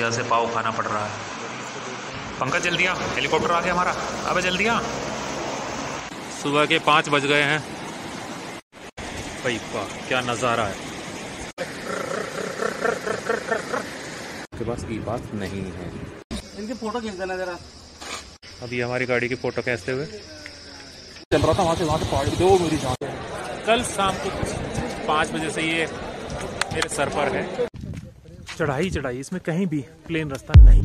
बढ़िया से पाव खाना पड़ रहा है। पंकज जल्दी आ, हेलीकॉप्टर आ गया हमारा। अबे जल्दी आ। सुबह के 5 बज गए हैं भाई, वाह क्या नज़ारा है। के पास ई पास नहीं है। इनकी फोटो खींच देना जरा। अभी हमारी गाड़ी की फोटो खींचते हुए चल रहा था वहाँ से पहाड़ दो मेरी जान। कल शाम को 5 बजे से ये मेरे सर पर है। चढ़ाई चढ़ाई, इसमें कहीं भी प्लेन रास्ता नहीं।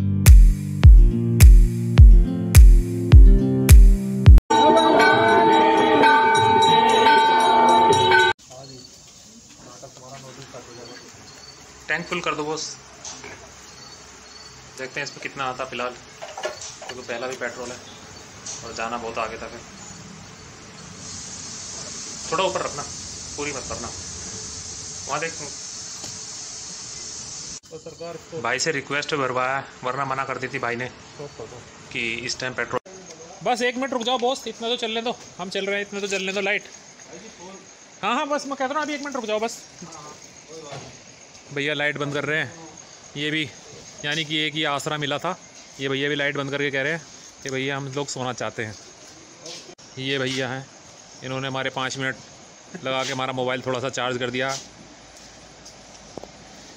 टैंक फुल कर दो बॉस। देखते हैं इसमें कितना आता फिलहाल, क्योंकि पहला भी पेट्रोल है और जाना बहुत आगे तक है। थोड़ा ऊपर रखना, पूरी मत करना। वहाँ देख तो सरकार भाई से रिक्वेस्ट भरवाया, वरना मना कर दी थी भाई ने कि इस टाइम पेट्रोल। बस 1 मिनट रुक जाओ बॉस, इतना तो चलने दो, हम चल रहे हैं, इतना तो चलने दो लाइट। हाँ हाँ बस मैं कहता हूँ अभी 1 मिनट रुक जाओ बस। भैया लाइट बंद कर रहे हैं, ये भी यानी कि एक ही आसरा मिला था। ये भैया भी लाइट बंद करके कह रहे हैं कि भैया हम लोग सोना चाहते हैं। ये भैया हैं, इन्होंने हमारे 5 मिनट लगा के हमारा मोबाइल थोड़ा सा चार्ज कर दिया।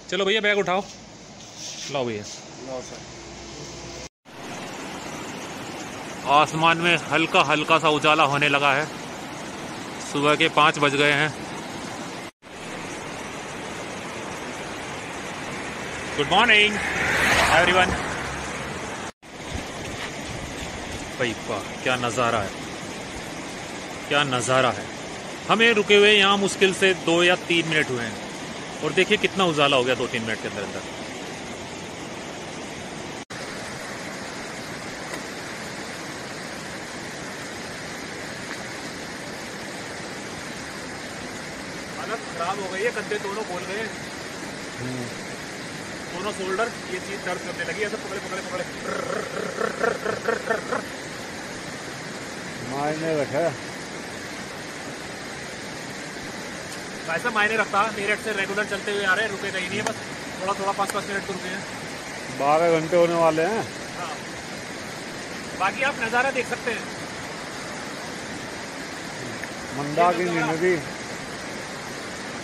चलो भैया बैग उठाओ, लाओ भैया। आसमान में हल्का हल्का सा उजाला होने लगा है। सुबह के 5 बज गए हैं। Good morning everyone. भाई वाह क्या नज़ारा है, क्या नज़ारा है। हमें रुके हुए यहाँ मुश्किल से 2 या 3 मिनट हुए हैं और देखिए कितना उजाला हो गया 2-3 मिनट के अंदर अंदर। हालत खराब हो गई है, गद्दे दोनों खोल गए, दोनों शोल्डर, ये चीज दर्द करने लगी। ऐसे पकड़े पकड़े पकड़े मायने रखा ऐसा मायने रखता। मेरठ से रेगुलर चलते हुए आ रहे हैं, रुके कहीं नहीं है, बस थोड़ा थोड़ा 5-5 मिनट तो रुके हैं। 12 घंटे होने वाले हैं। हाँ बाकी आप नज़ारा देख सकते हैं, मंदाकिनी नदी।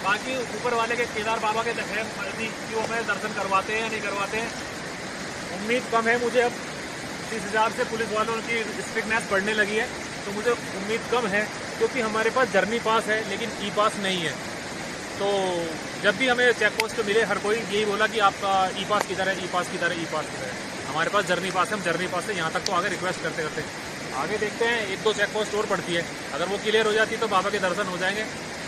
बाकी ऊपर वाले के केदार बाबा के नज़दीकियों में दर्शन करवाते हैं या नहीं करवाते हैं, उम्मीद कम है मुझे। अब जिस हिसाब से पुलिस वालों की स्ट्रिक्टनेस बढ़ने लगी है तो मुझे उम्मीद कम है, क्योंकि हमारे पास जर्नी पास है लेकिन ई पास नहीं है। तो जब भी हमें चेक पोस्ट मिले हर कोई यही बोला कि आपका ई पास किधर है, ई पास किधर है, ई पास किधर है। हमारे पास जर्नी पास है, हम जर्नी पास से यहाँ तक तो आगे रिक्वेस्ट करते करते आगे देखते हैं। 1-2 चेक पोस्ट और पड़ती है, अगर वो क्लियर हो जाती है तो बाबा के दर्शन हो जाएंगे।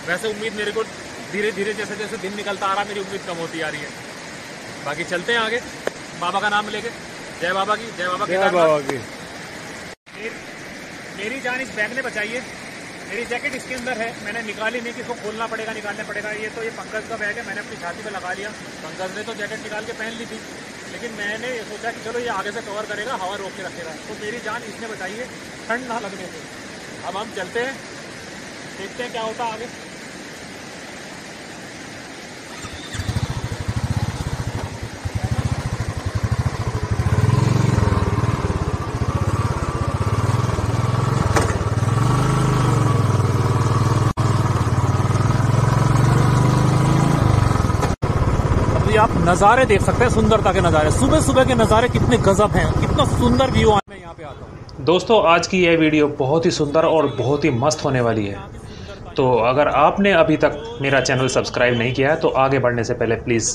वैसे उम्मीद मेरे को धीरे धीरे जैसे जैसे दिन निकलता आ रहा, मेरी उम्मीद कम होती आ रही है। बाकी चलते हैं आगे बाबा का नाम लेके। जय बाबा की, जय बाबा की। मेरी जान इस बैग ने बचाई है। मेरी जैकेट इसके अंदर है, मैंने निकाली नहीं, किसको खोलना पड़ेगा, निकालना पड़ेगा। ये तो ये पंकज का बैग है, मैंने अपनी छाती पे लगा लिया। पंकज ने तो जैकेट निकाल के पहन ली थी, लेकिन मैंने सोचा कि चलो ये आगे से कवर करेगा, हवा रोक के रखेगा। तो मेरी जान इसने बचाई है ठंड ना लगने से। अब हम चलते हैं, देखते हैं क्या होता है आगे। आप नज़ारे देख सकते हैं, सुंदरता के नज़ारे। सुबह सुबह के नज़ारे कितने गजब हैं, कितना सुंदर व्यू है। मैं यहाँ पे आता हूँ। दोस्तों आज की यह वीडियो बहुत ही सुंदर और बहुत ही मस्त होने वाली है। तो अगर आपने अभी तक मेरा चैनल सब्सक्राइब नहीं किया है तो आगे बढ़ने से पहले प्लीज़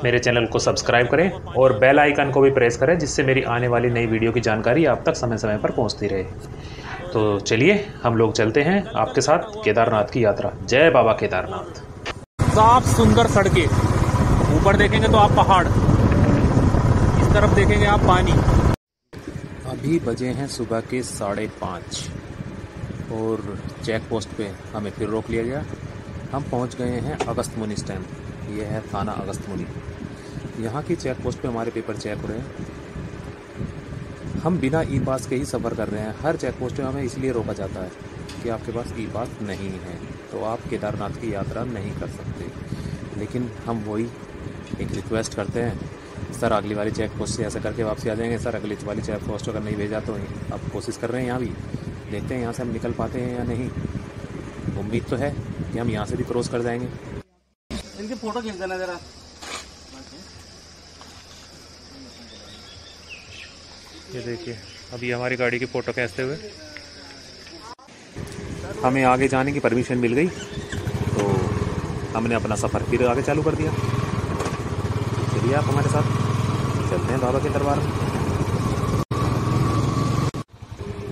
मेरे चैनल को सब्सक्राइब करें और बेल आइकन को भी प्रेस करें, जिससे मेरी आने वाली नई वीडियो की जानकारी आप तक समय समय पर पहुँचती रहे। तो चलिए हम लोग चलते हैं आपके साथ केदारनाथ की यात्रा। जय बाबा केदारनाथ। साफ सुंदर सड़कें, ऊपर देखेंगे तो आप पहाड़, इस तरफ देखेंगे आप पानी। अभी बजे हैं सुबह के 5:30 और चेक पोस्ट पे हमें फिर रोक लिया गया। हम पहुंच गए हैं अगस्त्यमुनि स्टैंप, ये है थाना अगस्त्यमुनि। यहाँ की चेक पोस्ट पे हमारे पेपर चेक हो रहे हैं। हम बिना ई पास के ही सफ़र कर रहे हैं। हर चेक पोस्ट पे हमें इसलिए रोका जाता है कि आपके पास ई पास नहीं है तो आप केदारनाथ की यात्रा नहीं कर सकते। लेकिन हम वही एक रिक्वेस्ट करते हैं सर अगली वाली चेक पोस्ट से ऐसा करके वापसी आ जाएंगे सर, अगली वाली चेक पोस्ट अगर नहीं भेजा तो अब कोशिश कर रहे हैं यहाँ भी, देखते हैं यहाँ से हम निकल पाते हैं या नहीं। उम्मीद तो है कि हम यहाँ से भी क्रॉस कर जाएंगे। इनकी फोटो खींच देना जरा। ये देखिए अभी हमारी गाड़ी की फ़ोटो खींचते हुए हमें आगे जाने की परमिशन मिल गई, तो हमने अपना सफ़र फिर आगे चालू कर दिया। चलिए आप हमारे साथ चलते हैं बाबा के दरबार में।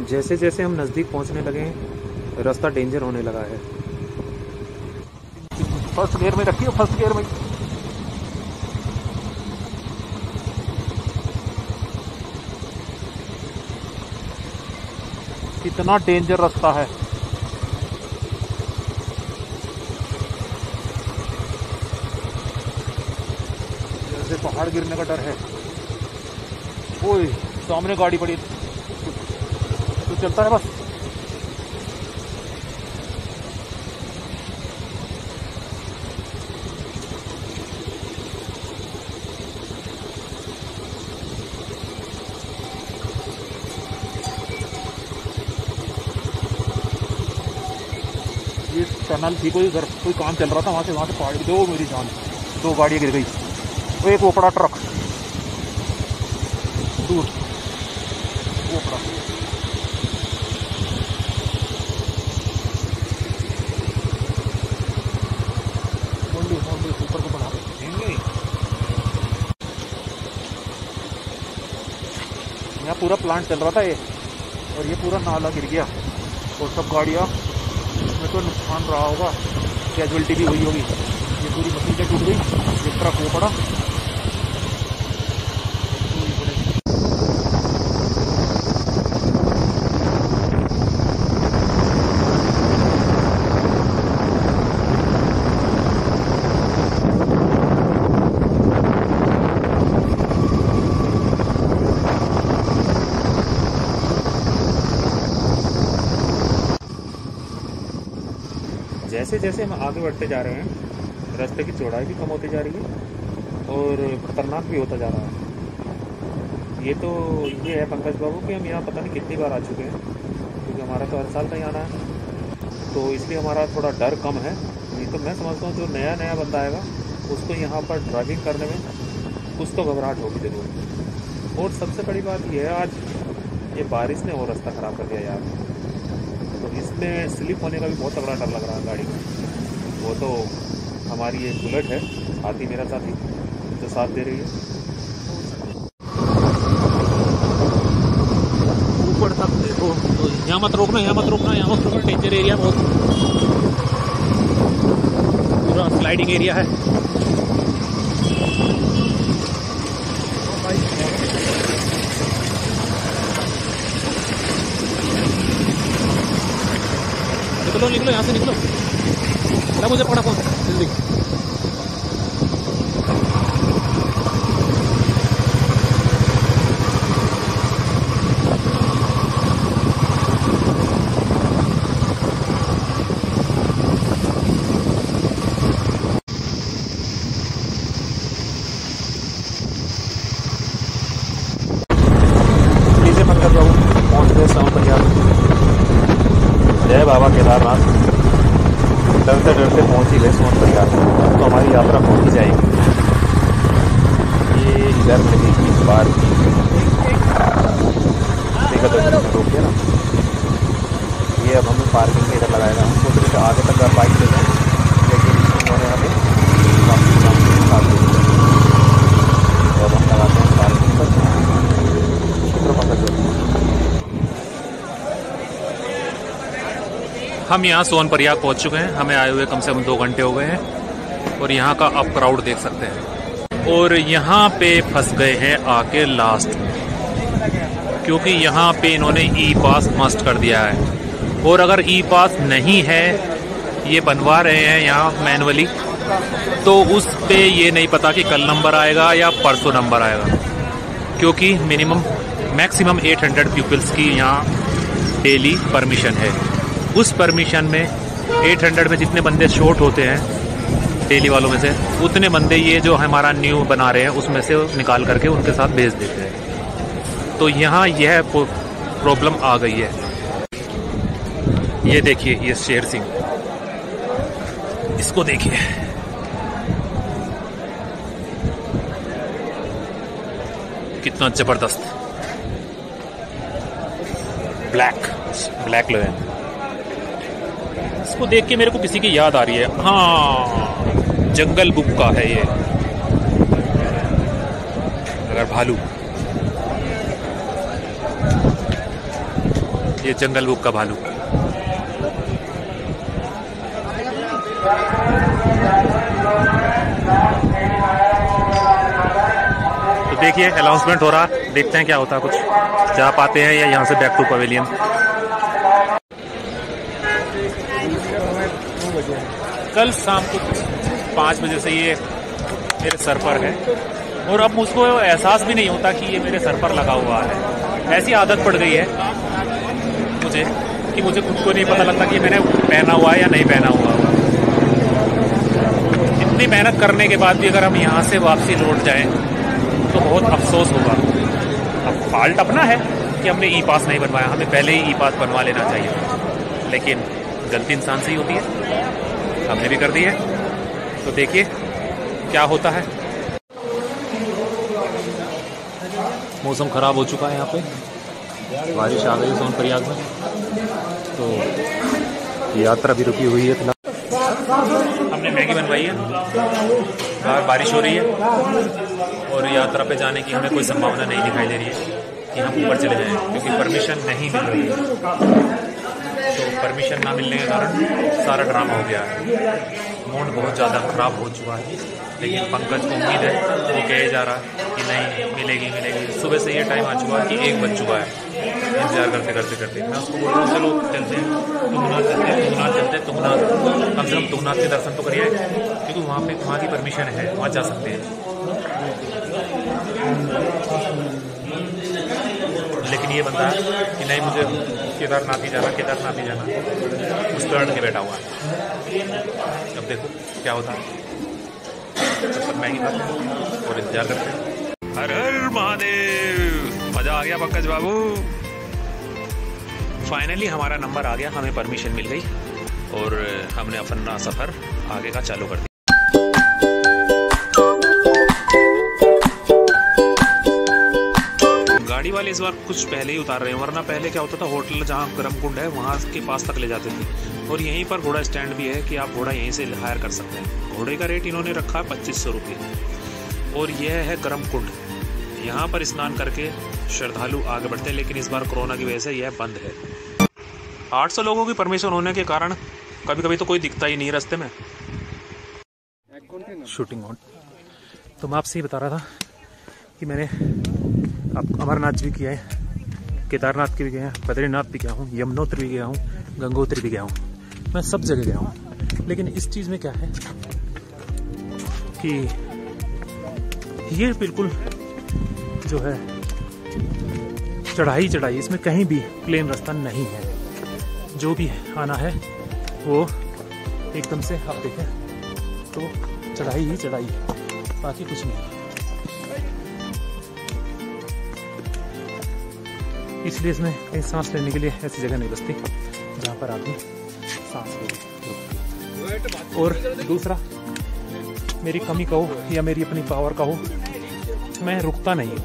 जैसे जैसे हम नज़दीक पहुंचने लगे हैं रास्ता डेंजर होने लगा है। फर्स्ट गियर में रखिए, फर्स्ट गियर में। कितना डेंजर रास्ता है। जैसे पहाड़ गिरने का डर है। ओए सामने गाड़ी पड़ी, तो चलता है बस। ये टनल थी, कोई काम चल रहा था, वहां से पहाड़ दो मेरी जान, 2 गाड़ियां गिर गई। वो एक वो पड़ा ट्रक दूर, वो पड़ा। ऊपर को बढ़ा देंगे। यहाँ पूरा प्लांट चल रहा था ये, और ये पूरा नाला गिर गया और सब गाड़ियाँ में तो नुकसान रहा होगा, कैजुअलिटी भी हुई होगी। ये पूरी मशीनें टूट गई, ये ट्रक वो पड़ा। जैसे जैसे हम आगे बढ़ते जा रहे हैं रास्ते की चौड़ाई भी कम होती जा रही है और ख़तरनाक भी होता जा रहा है। ये है पंकज बाबू कि हम यहाँ पता नहीं कितनी बार आ चुके हैं, क्योंकि हमारा तो हर साल का ही आना है, तो इसलिए हमारा थोड़ा डर कम है। नहीं तो मैं समझता हूँ जो नया बंदा आएगा उसको यहाँ पर ड्राइविंग करने में कुछ तो घबराहट होगी ज़रूर। और सबसे बड़ी बात यह है, आज ये बारिश ने वो रास्ता ख़राब कर दिया यार, तो इसमें स्लिप होने का भी बहुत तगड़ा डर लग रहा है गाड़ी में। वो तो हमारी एक बुलेट है, हाथी मेरा साथी जो साथ दे रही है। ऊपर तक देखो, तो यहाँ मत रोकना, डेंजर एरिया बहुत, पूरा स्लाइडिंग एरिया है। निकलो यहाँ से निकलो। मुझे पड़ा फोन जल्दी। लीजिए पंकज बाबू, पहुँच गए साउंड पंजाब। जय बाबा केदारनाथ। डरते डरते पहुँच ही गए सोन परिवार। अब तो हमारी यात्रा पहुँच ही जाएगी। ये इधर लगी पार्किंग, देखा तो रोक दिया ना। ये अब हमें पार्किंग में इधर लगाएगा। हम सोच रहे थे आगे तक बाइक ले जाएँ, लेकिन उन्होंने हमें साथ दे दिया। तो अब हम लगाते हैं पार्किंग पर। हम यहाँ सोनप्रयाग पहुँच चुके हैं। हमें आए हुए कम से कम 2 घंटे हो गए हैं और यहाँ का अब क्राउड देख सकते हैं। और यहाँ पे फंस गए हैं आके लास्ट में, क्योंकि यहाँ पे इन्होंने ई पास मस्ट कर दिया है। और अगर ई पास नहीं है, ये बनवा रहे हैं यहाँ मैनुअली, तो उस पे ये नहीं पता कि कल नंबर आएगा या परसों नंबर आएगा, क्योंकि मैक्सिमम 800 पीपल्स की यहाँ डेली परमिशन है। उस परमिशन में 800 में जितने बंदे शॉर्ट होते हैं डेली वालों में से उतने बंदे ये जो हमारा न्यू बना रहे हैं उसमें से निकाल करके उनके साथ भेज देते हैं। तो यहाँ यह प्रॉब्लम आ गई है। ये देखिए, ये शेर सिंह, इसको देखिए, कितना जबरदस्त ब्लैक लोयन। इसको देख के मेरे को किसी की याद आ रही है। हाँ, जंगल बुक का है ये, अगर भालू, ये जंगल बुक का भालू। तो देखिए, अनाउंसमेंट हो रहा, देखते हैं क्या होता है, कुछ जा पाते हैं या यहाँ से बैक टू पवेलियन। कल शाम को 5 बजे से ये मेरे सर पर है और अब मुझको एहसास भी नहीं होता कि ये मेरे सर पर लगा हुआ है। ऐसी आदत पड़ गई है मुझे कि मुझे खुद को नहीं पता लगता कि मैंने पहना हुआ है या नहीं पहना हुआ होगा। इतनी मेहनत करने के बाद भी अगर हम यहाँ से वापसी लौट जाएं तो बहुत अफसोस होगा। अब फॉल्ट अपना है कि हमने ई पास नहीं बनवाया, हमें पहले ही ई पास बनवा लेना चाहिए, लेकिन गलती इंसान से ही होती है, हमने भी कर दी है। तो देखिए क्या होता है। मौसम खराब हो चुका है, यहाँ पे बारिश आ गई सोनप्रयाग में, तो यात्रा भी रुकी हुई है फिलहाल। हमने मैगी बनवाई है, बाहर बारिश हो रही है और यात्रा पे जाने की हमें कोई संभावना नहीं दिखाई दे रही है कि हम ऊपर चले जाएं, क्योंकि परमिशन नहीं मिल रही है। तो परमिशन ना मिलने के कारण सारा ड्रामा हो गया है। मूड बहुत ज़्यादा खराब हो चुका है, लेकिन पंकज को उम्मीद है, वो कहे जा रहा है कि नहीं मिलेगी मिलेगी। सुबह से ये टाइम आ चुका है कि 1 बज चुका है, इंतजार करते करते करते। मैं उसको बोल रहा हूँ चलो चलते हैं, तुंगनाथ चलते हैं, तुंगनाथ चलते हैं, तुंगनाथ कम से कम तुंगनाथ के दर्शन तो करिए, क्योंकि वहाँ की परमिशन है, वहाँ जा सकते हैं। लेकिन ये बंदा कि नहीं मुझे केदारनाथ ही जाना, केदारनाथ ही जाना, उस पर अड़ के बैठा हुआ है। अब देखो क्या होता है, तब तक मैगी खाते हैं और इंतजार करते हैं। हर हर महादेव, मजा आ गया पंकज बाबू। फाइनली हमारा नंबर आ गया, हमें परमिशन मिल गई और हमने अपना सफर आगे का चालू कर दिया। गाड़ी वाले इस बार कुछ पहले ही उतार रहे हैं, वरना पहले क्या होता था, होटल जहाँ गर्म कुंड है वहाँ के पास तक ले जाते थे। और यहीं पर घोड़ा स्टैंड भी है कि आप घोड़ा यहीं से हायर कर सकते हैं। घोड़े का रेट इन्होंने रखा 2500 रुपये। और यह है गर्म कुंड, यहाँ पर स्नान करके श्रद्धालु आगे बढ़ते हैं, लेकिन इस बार कोरोना की वजह से यह बंद है। 800 लोगों की परमिशन होने के कारण कभी कभी तो कोई दिखता ही नहीं रास्ते में। Shooting on. तो मैं आपसे ही बता रहा था कि मैंने अब अमरनाथ भी किया है, केदारनाथ की भी गया है, बद्रीनाथ भी गया हूँ, यमुनोत्री भी गया हूँ, गंगोत्री भी गया हूँ, मैं सब जगह गया हूँ। लेकिन इस चीज़ में क्या है कि ये बिल्कुल जो है चढ़ाई, इसमें कहीं भी प्लेन रास्ता नहीं है। जो भी आना है वो एकदम से आप देखें तो चढ़ाई ही चढ़ाई है, बाकी कुछ नहीं। इसलिए इसमें कहीं सांस लेने के लिए ऐसी जगह नहीं बचती जहाँ पर आदमी सांस ले। और दूसरा, मेरी कमी कहो या मेरी अपनी पावर कहो, मैं रुकता नहीं हूँ,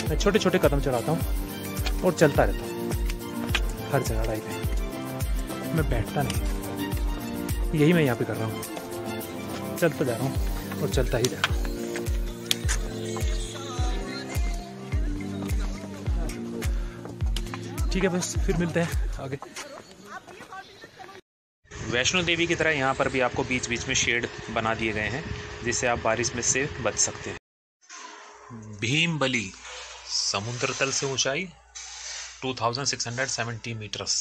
मैं छोटे छोटे कदम चढ़ाता हूँ और चलता रहता हूँ हर जगह राइड पे। मैं बैठता नहीं, यही मैं यहाँ पे कर रहा हूँ, चलता जा रहा हूँ और चलता ही जा रहा हूँ। ठीक है, बस फिर मिलते हैं आगे। वैष्णो देवी की तरह यहाँ पर भी आपको बीच बीच में शेड बना दिए गए हैं, जिससे आप बारिश में से बच सकते हैं। भीमबली समुद्र तल से ऊंचाई 2670 metres,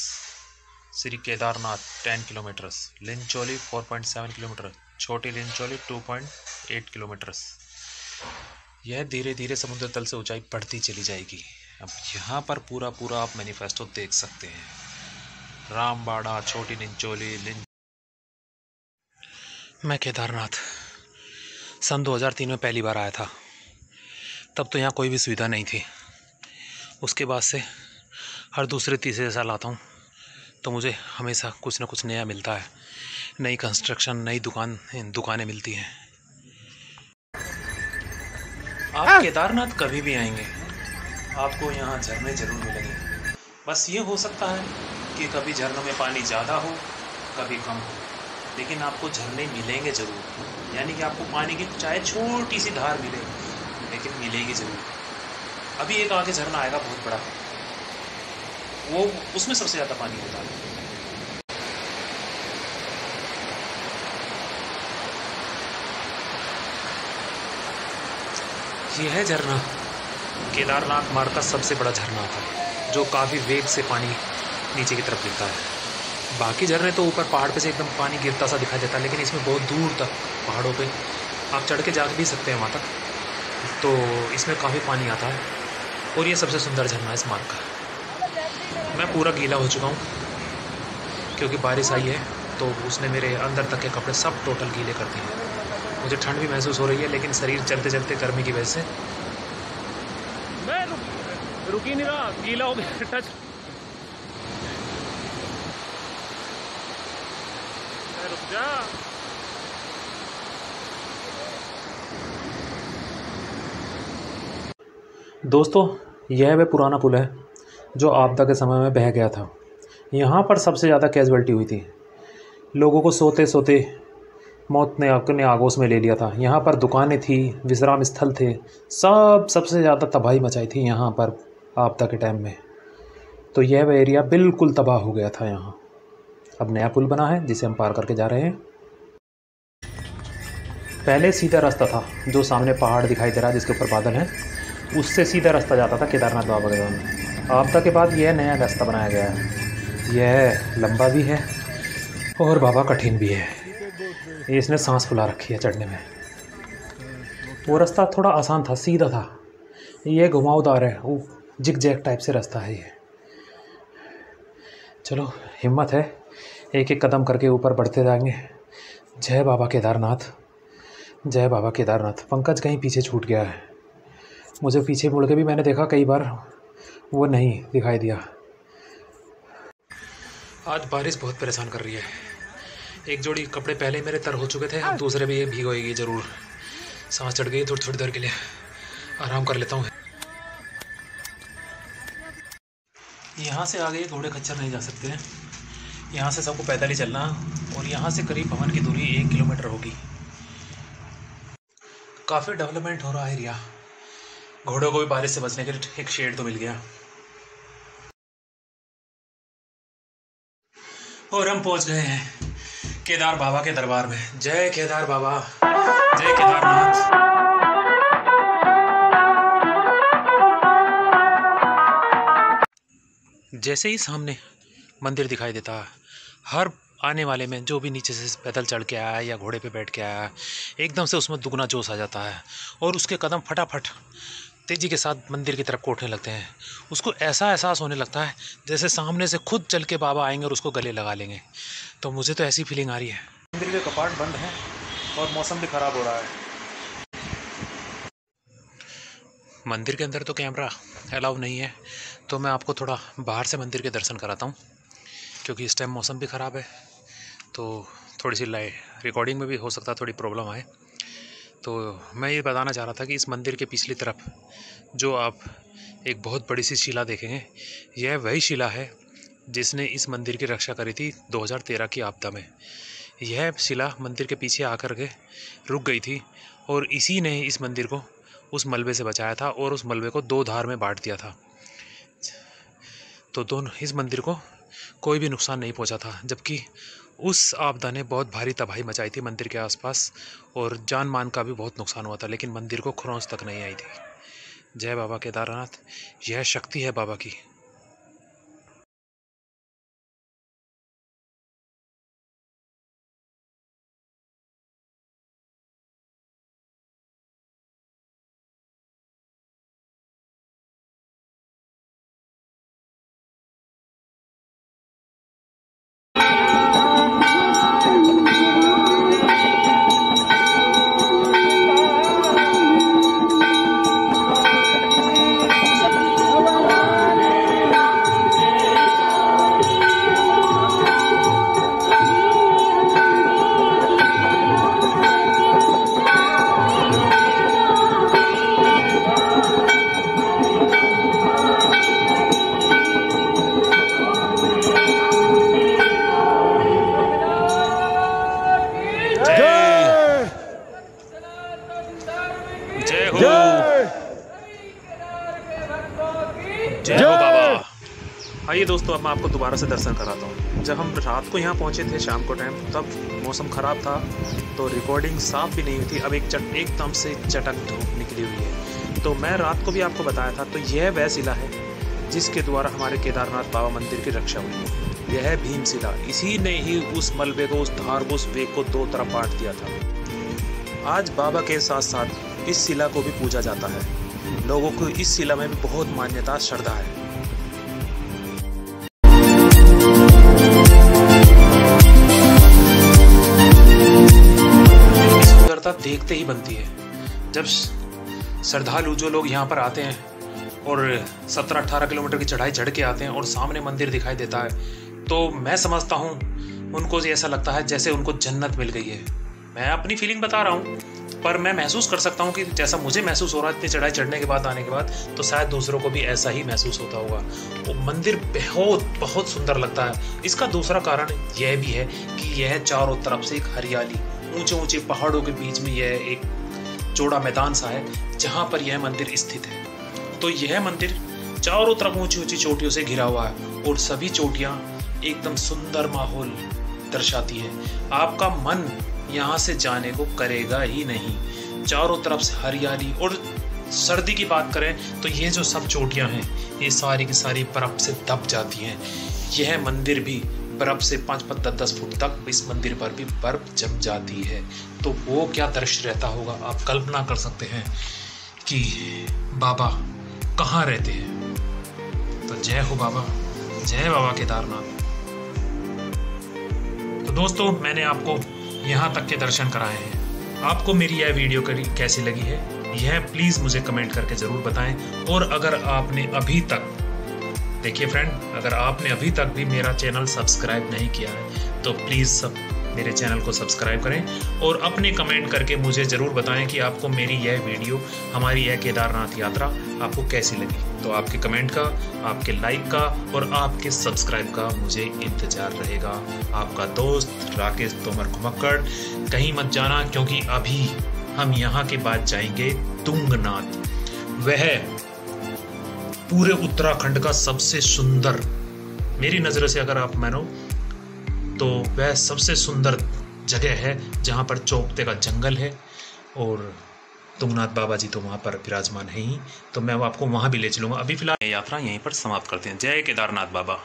Shri Kedarnath 10 kilometres, Linchauli 4.7 kilometre, छोटी लिंचोली 2.8 किलोमीटर्स। यह धीरे धीरे समुद्र तल से ऊंचाई बढ़ती चली जाएगी। अब यहाँ पर पूरा आप मैनिफेस्टो देख सकते हैं। रामबाड़ा, छोटी लिंचोली, मैं केदारनाथ सन 2003 में पहली बार आया था। तब तो यहाँ कोई भी सुविधा नहीं थी। उसके बाद से हर दूसरे तीसरे साल आता हूँ तो मुझे हमेशा कुछ ना कुछ नया मिलता है। नई कंस्ट्रक्शन, नई दुकानें मिलती हैं। आप केदारनाथ कभी भी आएंगे आपको यहाँ झरने ज़रूर मिलेंगे। बस ये हो सकता है कि कभी झरनों में पानी ज़्यादा हो, कभी कम हो, लेकिन आपको झरने मिलेंगे ज़रूर। यानी कि आपको पानी की चाहे छोटी सी धार मिले, लेकिन मिलेगी ज़रूर। अभी एक आगे झरना आएगा बहुत बड़ा, वो उसमें सबसे ज़्यादा पानी होता है। यह झरना केदारनाथ मार्ग का सबसे बड़ा झरना था, जो काफ़ी वेग से पानी नीचे की तरफ गिरता है। बाकी झरने तो ऊपर पहाड़ पे से एकदम पानी गिरता सा दिखाई देता है, लेकिन इसमें बहुत दूर तक पहाड़ों पे आप चढ़ के जा भी सकते हैं वहाँ तक, तो इसमें काफ़ी पानी आता है। और ये सबसे सुंदर झरना है इस मार्ग का। मैं पूरा गीला हो चुका हूँ क्योंकि बारिश आई है, तो उसने मेरे अंदर तक के कपड़े सब टोटल गीले कर दिए। मुझे ठंड भी महसूस हो रही है, लेकिन शरीर चलते चलते गर्मी की वजह से मैं रुक ही नहीं रहा, गीला हो गया। टच रुक जा। दोस्तों, यह वह पुराना पुल है जो आपदा के समय में बह गया था। यहाँ पर सबसे ज़्यादा कैजुअल्टी हुई थी। लोगों को सोते सोते मौत ने अपने आगोश में ले लिया था। यहाँ पर दुकानें थी, विश्राम स्थल थे, सबसे ज़्यादा तबाही मचाई थी यहाँ पर आपदा के टाइम में। तो यह वह एरिया बिल्कुल तबाह हो गया था यहाँ। अब नया पुल बना है जिसे हम पार करके जा रहे हैं। पहले सीधा रास्ता था, जो सामने पहाड़ दिखाई दे रहा है जिसके ऊपर बादल हैं, उससे सीधा रास्ता जाता था केदारनाथ बाबा के धाम। आपदा के बाद यह नया रास्ता बनाया गया है। यह लंबा भी है और बाबा कठिन भी है। इसने सांस फुला रखी है चढ़ने में। वो रास्ता थोड़ा आसान था, सीधा था। ये घुमावदार है, वो जिग जैग टाइप से रास्ता है ये। चलो, हिम्मत है, एक एक कदम करके ऊपर बढ़ते जाएंगे। जय बाबा केदारनाथ, जय बाबा केदारनाथ। पंकज कहीं पीछे छूट गया है। मुझे पीछे मुड़ के भी मैंने देखा कई बार, वो नहीं दिखाई दिया। आज बारिश बहुत परेशान कर रही है। एक जोड़ी कपड़े पहले मेरे तर हो चुके थे, अब दूसरे भी ये भीगोएगी ज़रूर। सांस चढ़ गई, थोड़ी देर के लिए आराम कर लेता हूँ। यहाँ से आगे घोड़े खच्चर नहीं जा सकते हैं। यहाँ से सबको पैदल ही चलना, और यहाँ से करीब भवन की दूरी 1 किलोमीटर होगी। काफ़ी डेवलपमेंट हो रहा है एरिया। घोड़ों को भी बारिश से बचने के लिए एक शेड तो मिल गया। और हम पहुँच गए हैं केदार बाबा के दरबार में। जय केदार बाबा, जय केदारनाथ। जैसे ही सामने मंदिर दिखाई देता है, हर आने वाले में जो भी नीचे से पैदल चढ़ के आया या घोड़े पे बैठ के आया, एकदम से उसमें दुगना जोश आ जाता है और उसके कदम फटाफट तेज़ी के साथ मंदिर की तरफ कोठने लगते हैं। उसको ऐसा एहसास होने लगता है जैसे सामने से खुद चल के बाबा आएंगे और उसको गले लगा लेंगे। तो मुझे तो ऐसी फीलिंग आ रही है। मंदिर के कपाट बंद हैं और मौसम भी ख़राब हो रहा है। मंदिर के अंदर तो कैमरा अलाउ नहीं है, तो मैं आपको थोड़ा बाहर से मंदिर के दर्शन कराता हूँ, क्योंकि इस टाइम मौसम भी ख़राब है, तो थोड़ी सी रिकॉर्डिंग में भी हो सकता है थोड़ी प्रॉब्लम आए। तो मैं ये बताना चाह रहा था कि इस मंदिर के पिछली तरफ जो आप एक बहुत बड़ी सी शिला देखेंगे, यह वही शिला है जिसने इस मंदिर की रक्षा करी थी 2013 की आपदा में। यह शिला मंदिर के पीछे आकर के रुक गई थी और इसी ने इस मंदिर को उस मलबे से बचाया था और उस मलबे को 2 धार में बांट दिया था। तो दोनों इस मंदिर को कोई भी नुकसान नहीं पहुंचा था, जबकि उस आपदा ने बहुत भारी तबाही मचाई थी मंदिर के आसपास और जान मान का भी बहुत नुकसान हुआ था, लेकिन मंदिर को खरोंच तक नहीं आई थी। जय बाबा केदारनाथ, यह शक्ति है बाबा की। आइए दोस्तों, अब मैं आपको दोबारा से दर्शन कराता हूँ। जब हम रात को यहाँ पहुँचे थे शाम को टाइम, तब मौसम ख़राब था तो रिकॉर्डिंग साफ भी नहीं हुई थी। अब एकदम से चटक धूप निकली हुई है। तो मैं रात को भी आपको बताया था, तो यह वह शिला है जिसके द्वारा हमारे केदारनाथ बाबा मंदिर की रक्षा हुई है। यह भीमशिला, इसी ने ही उस मलबे को, उस धार को, उस वेग को दो तरफ बांट दिया था। आज बाबा के साथ साथ इस शिला को भी पूजा जाता है। लोगों को इस शिला में भी बहुत मान्यता, श्रद्धा है। देखते ही बनती है। जब श्रद्धालु जो लोग यहाँ पर आते हैं और 17-18 किलोमीटर की चढ़ाई चढ़ के आते हैं और सामने मंदिर दिखाई देता है, तो मैं समझता हूँ उनको ऐसा लगता है जैसे उनको जन्नत मिल गई है। मैं अपनी फीलिंग बता रहा हूँ, पर मैं महसूस कर सकता हूँ कि जैसा मुझे महसूस हो रहा है इतनी चढ़ाई चढ़ने के बाद, आने के बाद, तो शायद दूसरों को भी ऐसा ही महसूस होता होगा। वो मंदिर बहुत सुंदर लगता है। इसका दूसरा कारण यह भी है कि यह चारों तरफ से एक हरियाली, ऊंचे ऊंचे पहाड़ों के बीच में यह एक चौड़ा मैदान सा है जहाँ पर यह मंदिर स्थित है। तो यह मंदिर चारों तरफ ऊंची ऊंची चोटियों से घिरा हुआ है और सभी चोटियाँ एकदम सुंदर माहौल दर्शाती है। आपका मन यहाँ से जाने को करेगा ही नहीं। चारों तरफ से हरियाली, और सर्दी की बात करें तो ये जो सब चोटियाँ हैं ये सारी की सारी बर्फ से दब जाती हैं। यह मंदिर भी बर्फ से 5-10 फुट तक, इस मंदिर पर भी बर्फ जम जाती है। तो वो क्या दृश्य रहता होगा, आप कल्पना कर सकते हैं कि बाबा कहाँ रहते हैं। तो जय हो बाबा, जय बाबा केदारनाथ। तो दोस्तों, मैंने आपको यहाँ तक के दर्शन कराए हैं। आपको मेरी यह वीडियो कैसी लगी है, यह प्लीज़ मुझे कमेंट करके ज़रूर बताएं। और अगर आपने अभी तक, देखिए फ्रेंड, अगर आपने अभी तक भी मेरा चैनल सब्सक्राइब नहीं किया है तो प्लीज़ मेरे चैनल को सब्सक्राइब करें और अपने कमेंट करके मुझे ज़रूर बताएं कि आपको मेरी यह वीडियो, हमारी यह केदारनाथ यात्रा आपको कैसी लगी। तो आपके कमेंट का, आपके लाइक का और आपके सब्सक्राइब का मुझे इंतज़ार रहेगा। आपका दोस्त राकेश तोमर घुमक्कड़। कहीं मत जाना, क्योंकि अभी हम यहाँ के बाद जाएंगे तुंगनाथ। वह पूरे उत्तराखंड का सबसे सुंदर, मेरी नज़र से अगर आप मानो तो वह सबसे सुंदर जगह है, जहाँ पर चौपते का जंगल है और तुंगनाथ बाबा जी तो वहाँ पर विराजमान है ही। तो मैं आपको वहाँ भी ले चलूँगा। अभी फिलहाल यात्रा यहीं पर समाप्त करते हैं। जय केदारनाथ बाबा।